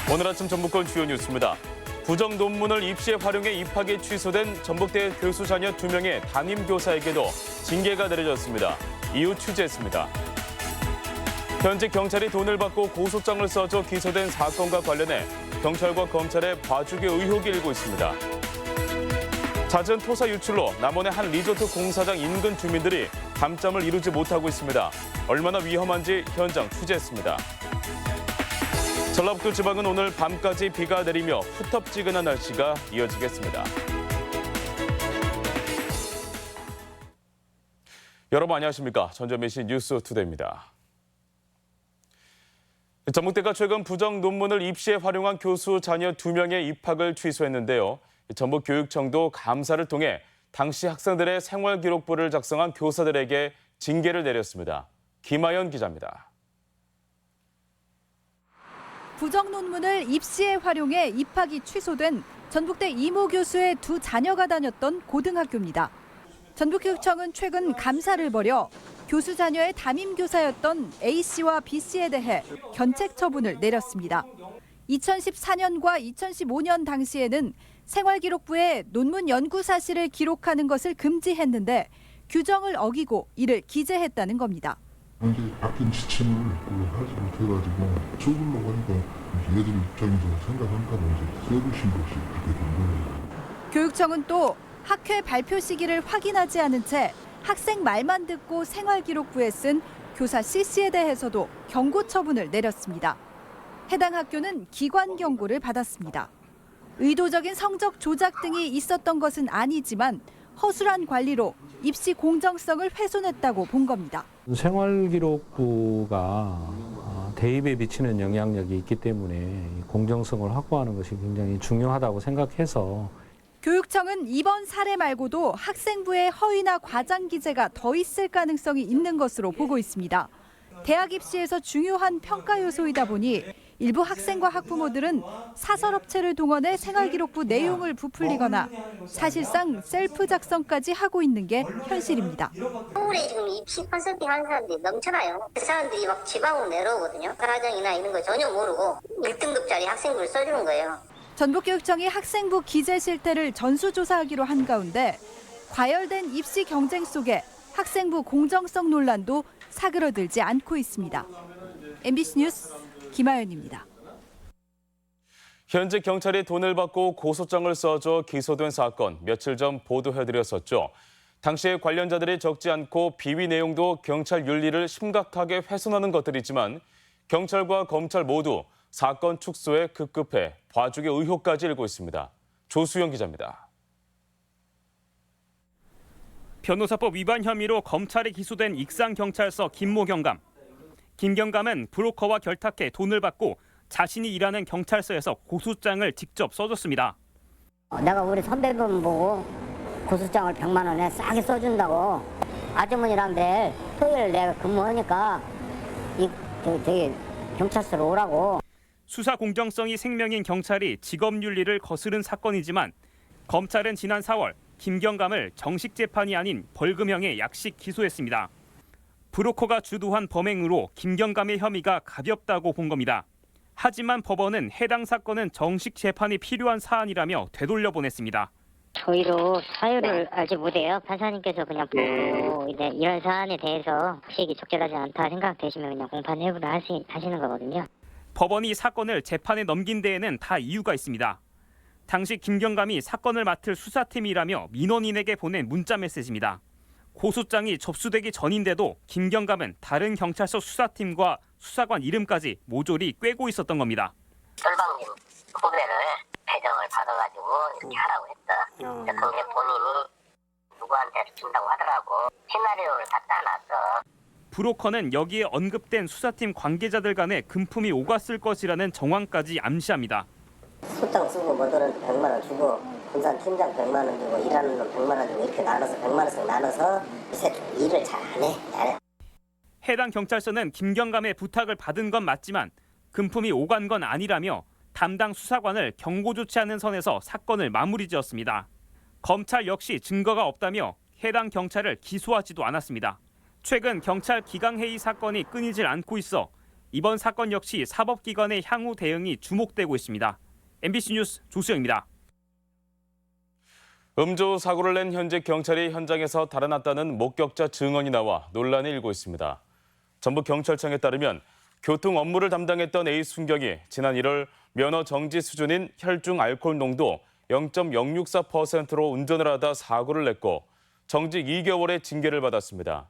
오늘 아침 전북권 주요 뉴스입니다. 부정 논문을 입시에 활용해 입학이 취소된 전북대 교수 자녀 2명의 담임 교사에게도 징계가 내려졌습니다. 이후 취재했습니다. 현재 경찰이 돈을 받고 고소장을 써줘 기소된 사건과 관련해 경찰과 검찰의 봐주기 의혹이 일고 있습니다. 잦은 토사 유출로 남원의 한 리조트 공사장 인근 주민들이 밤잠을 이루지 못하고 있습니다. 얼마나 위험한지 현장 취재했습니다. 전라북도 지방은 오늘 밤까지 비가 내리며 후텁지근한 날씨가 이어지겠습니다. 여러분 안녕하십니까? 전주MBC 뉴스투데이입니다. 전북대가 최근 부정 논문을 입시에 활용한 교수 자녀 2명의 입학을 취소했는데요. 전북교육청도 감사를 통해 당시 학생들의 생활기록부를 작성한 교사들에게 징계를 내렸습니다. 김하연 기자입니다. 부정 논문을 입시에 활용해 입학이 취소된 전북대 이모 교수의 2 자녀가 다녔던 고등학교입니다. 전북교육청은 최근 감사를 벌여 교수 자녀의 담임 교사였던 A씨와 B씨에 대해 견책 처분을 내렸습니다. 2014년과 2015년 당시에는 생활기록부에 논문 연구 사실을 기록하는 것을 금지했는데 규정을 어기고 이를 기재했다는 겁니다. 현재 바뀐 지침을 하지 못해가지고 처분으로 하니까 얘들 입장에서 생각한다면 이제 써주신 것이 그렇게 된 거예요. 교육청은 또 학회 발표 시기를 확인하지 않은 채 학생 말만 듣고 생활기록부에 쓴 교사 C씨에 대해서도 경고 처분을 내렸습니다. 해당 학교는 기관 경고를 받았습니다. 의도적인 성적 조작 등이 있었던 것은 아니지만 허술한 관리로 입시 공정성을 훼손했다고 본 겁니다. 생활기록부가 대입에 미치는 영향력이 있기 때문에 공정성을 확보하는 것이 굉장히 중요하다고 생각해서 교육청은 이번 사례 말고도 학생부의 허위나 과장 기재가 더 있을 가능성이 있는 것으로 보고 있습니다. 대학 입시에서 중요한 평가 요소이다 보니 일부 학생과 학부모들은 사설업체를 동원해 생활기록부 내용을 부풀리거나 사실상 셀프 작성까지 하고 있는 게 현실입니다. 서울에 지금 입시 컨설팅 하는 사람들이 넘쳐나요. 그 사람들이 막 지방으로 내려오거든요. 과정이나 이런 거 전혀 모르고 1등급짜리 학생부를 써주는 거예요. 전북교육청이 학생부 기재 실태를 전수조사하기로 한 가운데 과열된 입시 경쟁 속에 학생부 공정성 논란도 사그러들지 않고 있습니다. MBC 뉴스 김하연입니다. 현재 경찰이 돈을 받고 고소장을 써줘 기소된 사건 며칠 전 보도해드렸었죠. 당시에 관련자들이 적지 않고 비위 내용도 경찰 윤리를 심각하게 훼손하는 것들이지만 경찰과 검찰 모두 사건 축소에 급급해 봐주기 의혹까지 일고 있습니다. 조수영 기자입니다. 변호사법 위반 혐의로 검찰에 기소된 익산경찰서 김모 경감. 김 경감은 브로커와 결탁해 돈을 받고 자신이 일하는 경찰서에서 고소장을 직접 써줬습니다. 내가 우리 선배분 보고 고소장을 100만 원에 싸게 써준다고 아주머니랑 내일 토요일 내가 근무하니까 저기 경찰서로 오라고. 수사 공정성이 생명인 경찰이 직업윤리를 거스른 사건이지만 검찰은 지난 4월 김 경감을 정식 재판이 아닌 벌금형에 약식 기소했습니다. 브로커가 주도한 범행으로 김 경감의 혐의가 가볍다고 본 겁니다. 하지만 법원은 해당 사건은 정식 재판이 필요한 사안이라며 되돌려 보냈습니다. 저희도 사유를 알지 못해요. 판사님께서 그냥 보고 이제 이런 사안에 대해서 식이 적절하지 않다 생각되시면 그냥 공판 회부를 하시는 거거든요. 법원이 사건을 재판에 넘긴 데에는 다 이유가 있습니다. 당시 김 경감이 사건을 맡을 수사팀이라며 민원인에게 보낸 문자 메시지입니다. 고소장이 접수되기 전인데도 김 경감은 다른 경찰서 수사팀과 수사관 이름까지 모조리 꿰고 있었던 겁니다. 썰방님 후배를 배정을 받아가지고 이렇게 하라고 했어. 근데 그게 본인이 누구한테 시킨다고 하더라고. 시나리오를 다 짜놨어. 브로커는 여기에 언급된 수사팀 관계자들 간에 금품이 오갔을 것이라는 정황까지 암시합니다. 소장 쓰고 뭐들은 100만 원 주고 군산 팀장 100만 원 주고 일하는 놈 100만 원 주고 이렇게 나눠서 100만 원씩 나눠서 이 새끼 일을 잘 안 해. 해당 경찰서는 김 경감의 부탁을 받은 건 맞지만 금품이 오간 건 아니라며 담당 수사관을 경고 조치하는 선에서 사건을 마무리 지었습니다. 검찰 역시 증거가 없다며 해당 경찰을 기소하지도 않았습니다. 최근 경찰 기강회의 사건이 끊이질 않고 있어 이번 사건 역시 사법기관의 향후 대응이 주목되고 있습니다. MBC 뉴스 조수영입니다. 음주 사고를 낸 현직 경찰이 현장에서 달아났다는 목격자 증언이 나와 논란이 일고 있습니다. 전북경찰청에 따르면 교통 업무를 담당했던 A 순경이 지난 1월 면허 정지 수준인 혈중 알코올 농도 0.064%로 운전을 하다 사고를 냈고 정직 2개월의 징계를 받았습니다.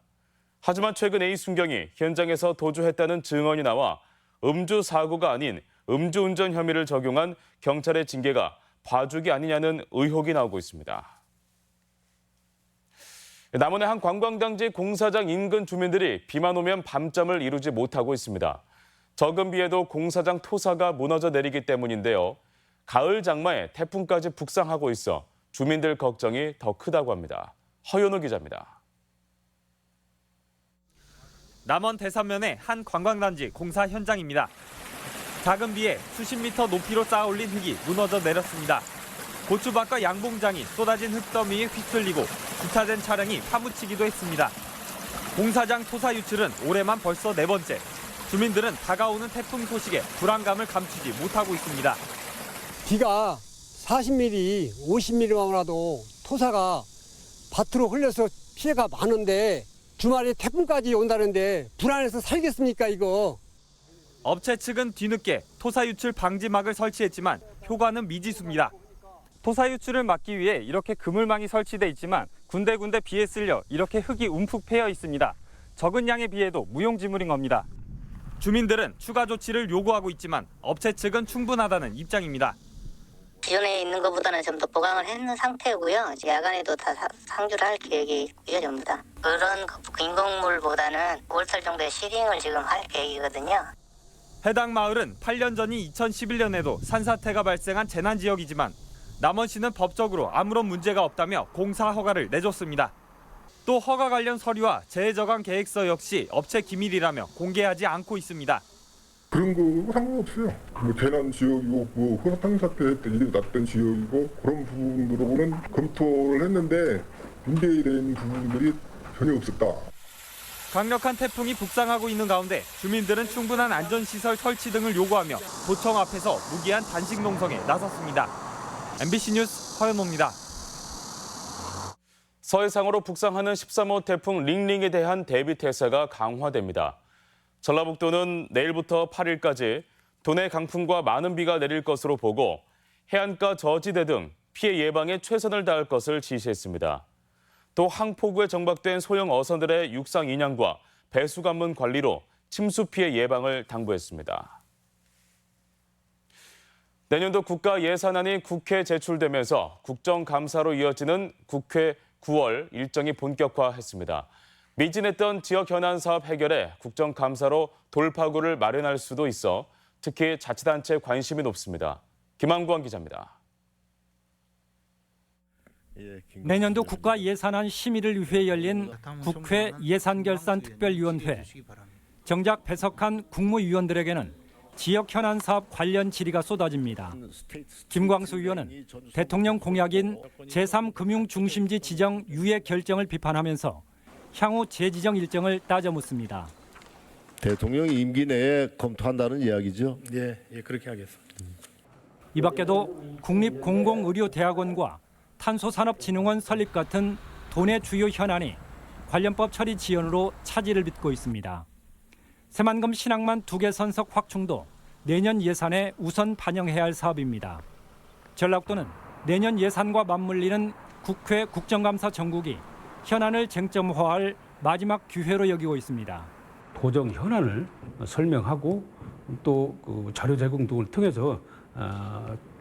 하지만 최근 A 순경이 현장에서 도주했다는 증언이 나와 음주 사고가 아닌 음주운전 혐의를 적용한 경찰의 징계가 봐주기 아니냐는 의혹이 나오고 있습니다. 남원의 한 관광단지 공사장 인근 주민들이 비만 오면 밤잠을 이루지 못하고 있습니다. 적은 비에도 공사장 토사가 무너져 내리기 때문인데요. 가을 장마에 태풍까지 북상하고 있어 주민들 걱정이 더 크다고 합니다. 허연우 기자입니다. 남원 대산면의 한 관광단지 공사 현장입니다. 작은 비에 수십 미터 높이로 쌓아올린 흙이 무너져 내렸습니다. 고추밭과 양봉장이 쏟아진 흙더미에 휩쓸리고 주차된 차량이 파묻히기도 했습니다. 공사장 토사 유출은 올해만 벌써 4번째. 주민들은 다가오는 태풍 소식에 불안감을 감추지 못하고 있습니다. 비가 40mm, 50mm만 와도 토사가 밭으로 흘려서 피해가 많은데 주말에 태풍까지 온다는데 불안해서 살겠습니까 이거. 업체 측은 뒤늦게 토사 유출 방지막을 설치했지만 효과는 미지수입니다. 토사 유출을 막기 위해 이렇게 그물망이 설치돼 있지만 군데군데 비에 쓸려 이렇게 흙이 움푹 패여 있습니다. 적은 양의 비에도 무용지물인 겁니다. 주민들은 추가 조치를 요구하고 있지만 업체 측은 충분하다는 입장입니다. 기존에 있는 것보다는 좀 더 보강을 했는 상태고요. 이제 야간에도 다 상주를 할 계획이 있고요, 전부 다. 그런 인공물보다는 5월달 정도에 시링을 지금 할 계획이거든요. 해당 마을은 8년 전인 2011년에도 산사태가 발생한 재난 지역이지만 남원시는 법적으로 아무런 문제가 없다며 공사 허가를 내줬습니다. 또 허가 관련 서류와 재해저감 계획서 역시 업체 기밀이라며 공개하지 않고 있습니다. 그런 거 상관없어요. 뭐 재난 지역이고 뭐 황사 사태 때 일이 났던 지역이고 그런 부분으로는 검토를 했는데 문제된 부분들이 전혀 없었다. 강력한 태풍이 북상하고 있는 가운데 주민들은 충분한 안전시설 설치 등을 요구하며 도청 앞에서 무기한 단식 농성에 나섰습니다. MBC 뉴스 허연호입니다. 서해상으로 북상하는 13호 태풍 링링에 대한 대비 태세가 강화됩니다. 전라북도는 내일부터 8일까지 도내 강풍과 많은 비가 내릴 것으로 보고 해안가 저지대 등 피해 예방에 최선을 다할 것을 지시했습니다. 또 항포구에 정박된 소형 어선들의 육상 인양과 배수 관문 관리로 침수 피해 예방을 당부했습니다. 내년도 국가 예산안이 국회에 제출되면서 국정감사로 이어지는 국회 9월 일정이 본격화했습니다. 미진했던 지역 현안 사업 해결에 국정감사로 돌파구를 마련할 수도 있어 특히 자치단체 관심이 높습니다. 김한구원 기자입니다. 내년도 국가 예산안 심의를 위해 열린 국회 예산결산특별위원회. 정작 배석한 국무위원들에게는 지역 현안 사업 관련 질의가 쏟아집니다. 김광수 의원은 대통령 공약인 제3금융중심지 지정 유예 결정을 비판하면서 향후 재지정 일정을 따져 묻습니다. 대통령이 임기 내에 검토한다는 이야기죠? 예, 그렇게 하겠습니다. 이 밖에도 국립공공의료대학원과 탄소산업진흥원 설립 같은 도내 주요 현안이 관련법 처리 지연으로 차질을 빚고 있습니다. 새만금 신항만 2개 선석 확충도 내년 예산에 우선 반영해야 할 사업입니다. 전라북도는 내년 예산과 맞물리는 국회 국정감사 정국이 현안을 쟁점화할 마지막 기회로 여기고 있습니다. 도정 현안을 설명하고 또 그 자료 제공 등을 통해서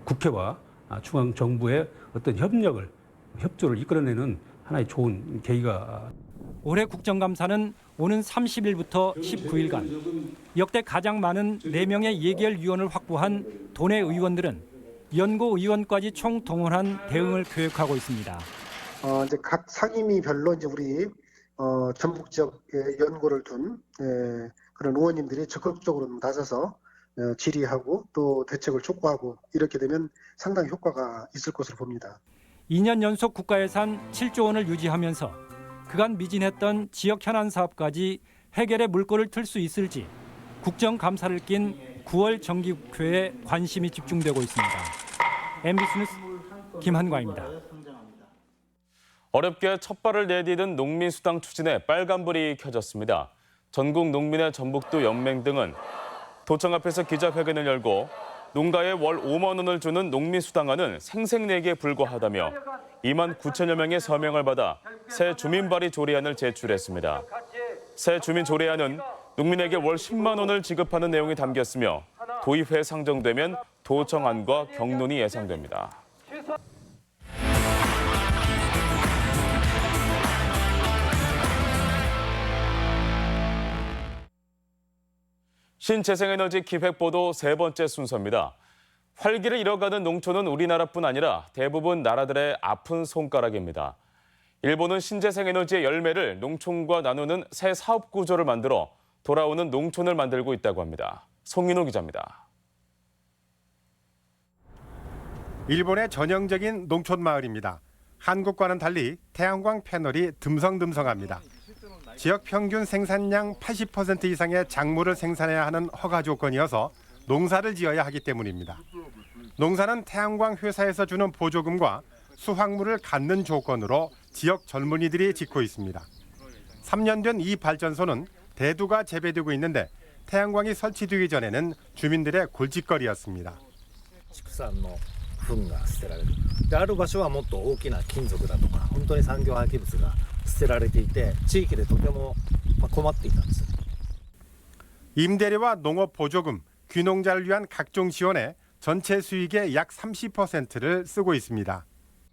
국회와 중앙정부의 어떤 협조를 이끌어내는 하나의 좋은 계기가. 올해 국정감사는 오는 30일부터 19일간 역대 가장 많은 4명의 예결위원을 확보한 도내 의원들은 연고의원까지 총동원한 대응을 계획하고 있습니다. 이제 각 상임위별로 이제 우리 전북 지역 연고를 둔 그런 의원님들이 적극적으로 나서서 질의하고 또 대책을 촉구하고 이렇게 되면 상당히 효과가 있을 것으로 봅니다. 2년 연속 국가예산 7조 원을 유지하면서 그간 미진했던 지역 현안 사업까지 해결의 물꼬를 틀 수 있을지 국정감사를 낀 9월 정기국회에 관심이 집중되고 있습니다. MBC 뉴스 김한과입니다. 어렵게 첫 발을 내디딘 농민수당 추진에 빨간불이 켜졌습니다. 전국 농민의 전북도 연맹 등은 도청 앞에서 기자회견을 열고 농가에 월 5만 원을 주는 농민수당안은 생색내기에 불과하다며 2만 9천여 명의 서명을 받아 새 주민발의 조례안을 제출했습니다. 새 주민 조례안은 농민에게 월 10만 원을 지급하는 내용이 담겼으며 도의회에 상정되면 도청안과 경론이 예상됩니다. 신재생에너지 기획보도 세 번째 순서입니다. 활기를 잃어가는 농촌은 우리나라뿐 아니라 대부분 나라들의 아픈 손가락입니다. 일본은 신재생에너지의 열매를 농촌과 나누는 새 사업 구조를 만들어 돌아오는 농촌을 만들고 있다고 합니다. 송인호 기자입니다. 일본의 전형적인 농촌 마을입니다. 한국과는 달리 태양광 패널이 듬성듬성합니다. 지역 평균 생산량 80% 이상의 작물을 생산해야 하는 허가 조건이어서 농사를 지어야 하기 때문입니다. 농사는 태양광 회사에서 주는 보조금과 수확물을 갖는 조건으로 지역 젊은이들이 짓고 있습니다. 3년 된 이 발전소는 대두가 재배되고 있는데 태양광이 설치되기 전에는 주민들의 골칫거리였습니다. 糞が捨てられる。である場所はもっと大きな金属だとか本当に産業廃棄物が捨てられていて地域でとても困っていたんです。 임대료와 농업 보조금, 귀농자를 위한 각종 지원에 전체 수익의 약 30%를 쓰고 있습니다.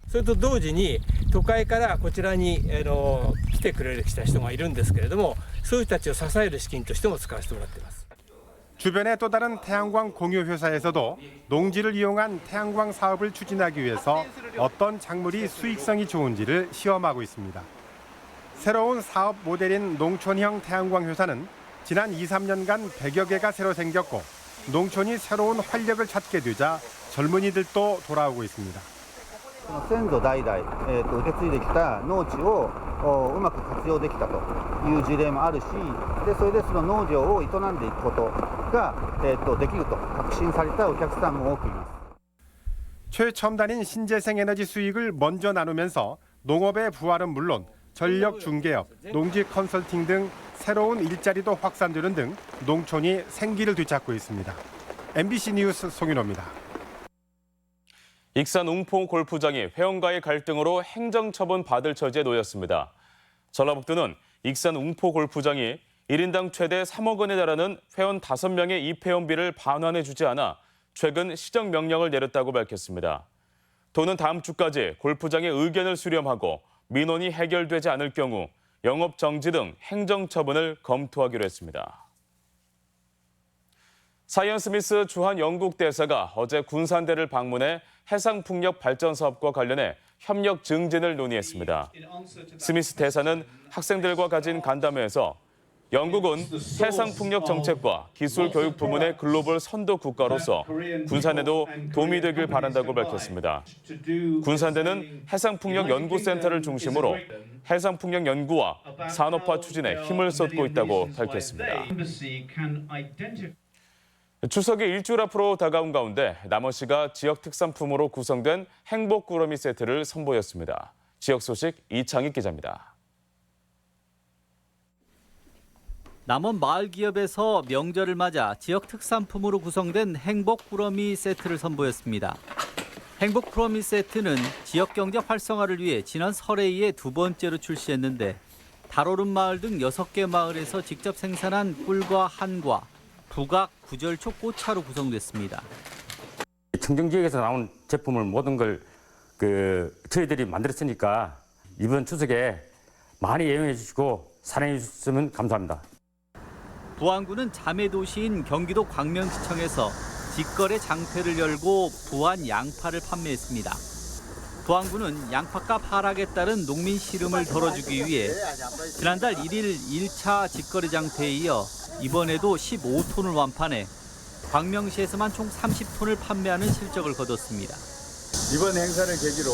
それと同時に都会からこちらに来てくれる人がいるんですけれども、そういう人たちを支える資金としても使わせてもらっています。 주변의 또 다른 태양광 공유 회사에서도 농지를 이용한 태양광 사업을 추진하기 위해서 어떤 작물이 수익성이 좋은지를 시험하고 있습니다. 새로운 사업 모델인 농촌형 태양광 회사는 지난 2, 3년간 100여 개가 새로 생겼고 농촌이 새로운 활력을 찾게 되자 젊은이들도 돌아오고 있습니다. 先祖代々、受け継いできた農地をうまく活用できたという事例もあるし、でそれでその農業を営んでいくことが、できると確信されたお客さんも多くいます。 최첨단인 신재생 에너지 수익을 먼저 나누면서 농업의 부활은 물론 전력 중개업, 농지 컨설팅 등 새로운 일자리도 확산되는 등 농촌이 생기를 되찾고 있습니다. MBC 뉴스 송인호입니다. 익산 웅포 골프장이 회원과의 갈등으로 행정처분 받을 처지에 놓였습니다. 전라북도는 익산 웅포 골프장이 1인당 최대 3억 원에 달하는 회원 5명의 입회원비를 반환해주지 않아 최근 시정명령을 내렸다고 밝혔습니다. 도는 다음 주까지 골프장의 의견을 수렴하고 민원이 해결되지 않을 경우 영업 정지 등 행정처분을 검토하기로 했습니다. 사이언 스미스 주한 영국 대사가 어제 군산대를 방문해 해상풍력 발전 사업과 관련해 협력 증진을 논의했습니다. 스미스 대사는 학생들과 가진 간담회에서 영국은 해상풍력 정책과 기술 교육 부문의 글로벌 선도 국가로서 군산에도 도움이 되길 바란다고 밝혔습니다. 군산대는 해상풍력 연구센터를 중심으로 해상풍력 연구와 산업화 추진에 힘을 쏟고 있다고 밝혔습니다. 추석이 일주일 앞으로 다가온 가운데 남원시가 지역 특산품으로 구성된 행복꾸러미 세트를 선보였습니다. 지역 소식 이창익 기자입니다. 남원 마을 기업에서 명절을 맞아 지역 특산품으로 구성된 행복꾸러미 세트를 선보였습니다. 행복꾸러미 세트는 지역 경제 활성화를 위해 지난 설에 이어 두 번째로 출시했는데 달오름 마을 등 6개 마을에서 직접 생산한 꿀과 한과, 부각, 구절초, 꽃차로 구성됐습니다. 청정 지역에서 나온 제품을 모든 걸 저희들이 만들었으니까 이번 추석에 많이 애용해 주시고 사랑해 주셨으면 감사합니다. 부안군은 자매 도시인 경기도 광명시청에서 직거래 장터를 열고 부안 양파를 판매했습니다. 부안군은 양파값 하락에 따른 농민 시름을 덜어주기 위해 지난달 1일 1차 직거래 장터에 이어 이번에도 15톤을 완판해 광명시에서만 총 30톤을 판매하는 실적을 거뒀습니다. 이번 행사를 계기로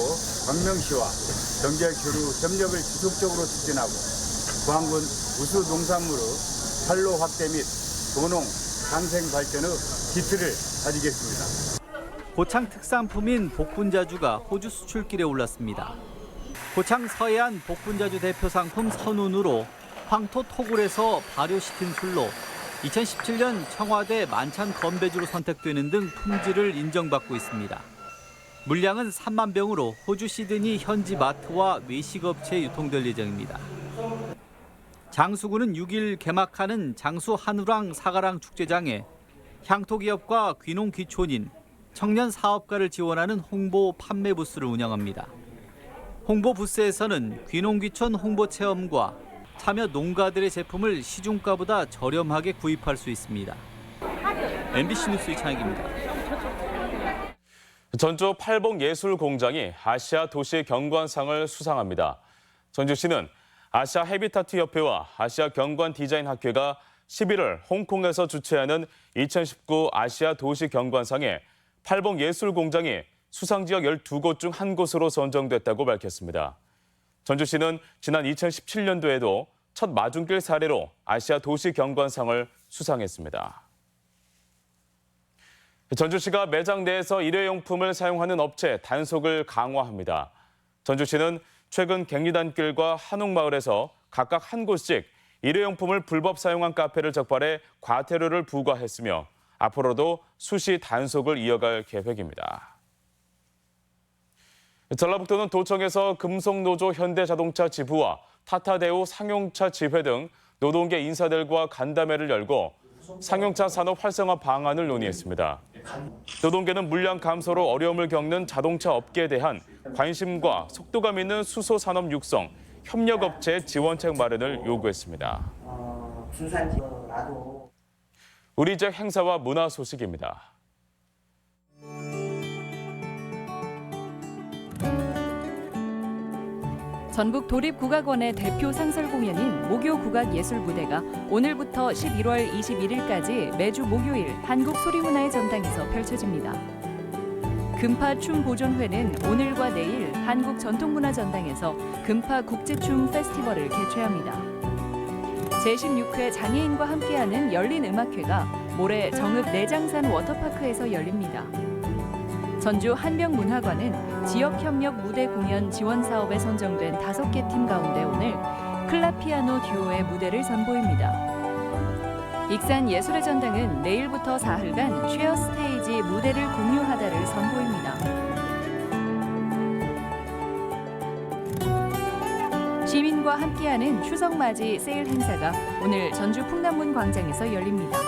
광명시와 경제교류 협력을 지속적으로 추진하고 부안군 우수 농산물의 판로 확대 및 도농, 상생 발전의 기틀을 다지겠습니다. 고창 특산품인 복분자주가 호주 수출길에 올랐습니다. 고창 서해안 복분자주 대표 상품 선운으로 황토 토굴에서 발효시킨 술로 2017년 청와대 만찬 건배주로 선택되는 등 품질을 인정받고 있습니다. 물량은 3만 병으로 호주 시드니 현지 마트와 외식업체에 유통될 예정입니다. 장수구는 6일 개막하는 장수 한우랑 사가랑 축제장에 향토기업과 귀농귀촌인 청년 사업가를 지원하는 홍보 판매 부스를 운영합니다. 홍보 부스에서는 귀농귀촌 홍보 체험과 참여 농가들의 제품을 시중가보다 저렴하게 구입할 수 있습니다. MBC 뉴스 이창익입니다. 전주 팔봉예술공장이 아시아 도시 경관상을 수상합니다. 전주시는 아시아 해비타트 협회와 아시아 경관 디자인 학회가 11월 홍콩에서 주최하는 2019 아시아 도시 경관상에 팔봉예술공장이 수상지역 12곳 중 한 곳으로 선정됐다고 밝혔습니다. 전주시는 지난 2017년도에도 첫 마중길 사례로 아시아 도시 경관상을 수상했습니다. 전주시가 매장 내에서 일회용품을 사용하는 업체 단속을 강화합니다. 전주시는 최근 갱리단길과 한옥마을에서 각각 한 곳씩 일회용품을 불법 사용한 카페를 적발해 과태료를 부과했으며 앞으로도 수시 단속을 이어갈 계획입니다. 전라북도는 도청에서 금속노조 현대자동차 지부와 타타대우 상용차 지회 등 노동계 인사들과 간담회를 열고 상용차 산업 활성화 방안을 논의했습니다. 노동계는 물량 감소로 어려움을 겪는 자동차 업계에 대한 관심과 속도감 있는 수소 산업 육성, 협력업체 지원책 마련을 요구했습니다. 우리 지역 행사와 문화 소식입니다. 전북 도립국악원의 대표 상설 공연인 목요국악예술무대가 오늘부터 11월 21일까지 매주 목요일 한국소리문화의 전당에서 펼쳐집니다. 금파춤보존회는 오늘과 내일 한국전통문화전당에서 금파국제춤 페스티벌을 개최합니다. 제16회 장애인과 함께하는 열린음악회가 모레 정읍 내장산 워터파크에서 열립니다. 전주 한명문화관은 지역협력 무대 공연 지원 사업에 선정된 5개 팀 가운데 오늘 클라피아노 듀오의 무대를 선보입니다. 익산 예술의 전당은 내일부터 사흘간 쉐어 스테이지 무대를 공유하다를 선보입니다. 시민과 함께하는 추석맞이 세일 행사가 오늘 전주 풍남문 광장에서 열립니다.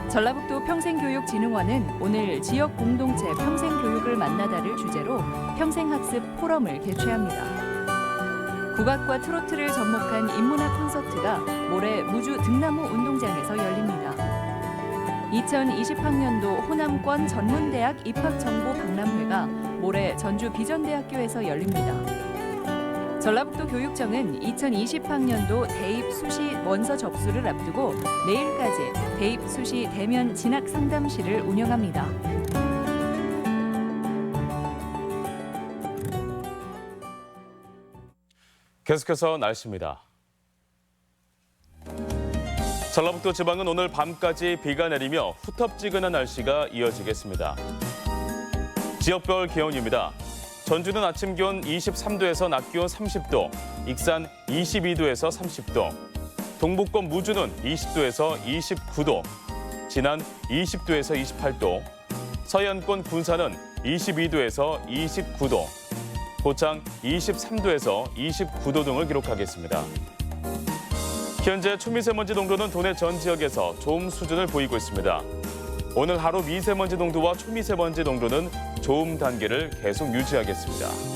전라북도 평생교육진흥원은 오늘 지역 공동체 평생교육을 만나다를 주제로 평생학습 포럼을 개최합니다. 국악과 트로트를 접목한 인문학 콘서트가 모레 무주 등나무 운동장에서 열립니다. 2020학년도 호남권 전문대학 입학정보 박람회가 모레 전주 비전대학교에서 열립니다. 전라북도 교육청은 2020학년도 대입 수시 원서 접수를 앞두고 내일까지 대입 수시 대면 진학 상담실을 운영합니다. 계속해서 날씨입니다. 전라북도 지방은 오늘 밤까지 비가 내리며 후텁지근한 날씨가 이어지겠습니다. 지역별 기온입니다. 전주는 아침 기온 23도에서 낮 기온 30도, 익산 22도에서 30도, 동북권 무주는 20도에서 29도, 진안 20도에서 28도, 서해안권 군산은 22도에서 29도, 고창 23도에서 29도 등을 기록하겠습니다. 현재 초미세먼지 농도는 도내 전 지역에서 좋음 수준을 보이고 있습니다. 오늘 하루 미세먼지 농도와 초미세먼지 농도는 좋음 단계를 계속 유지하겠습니다.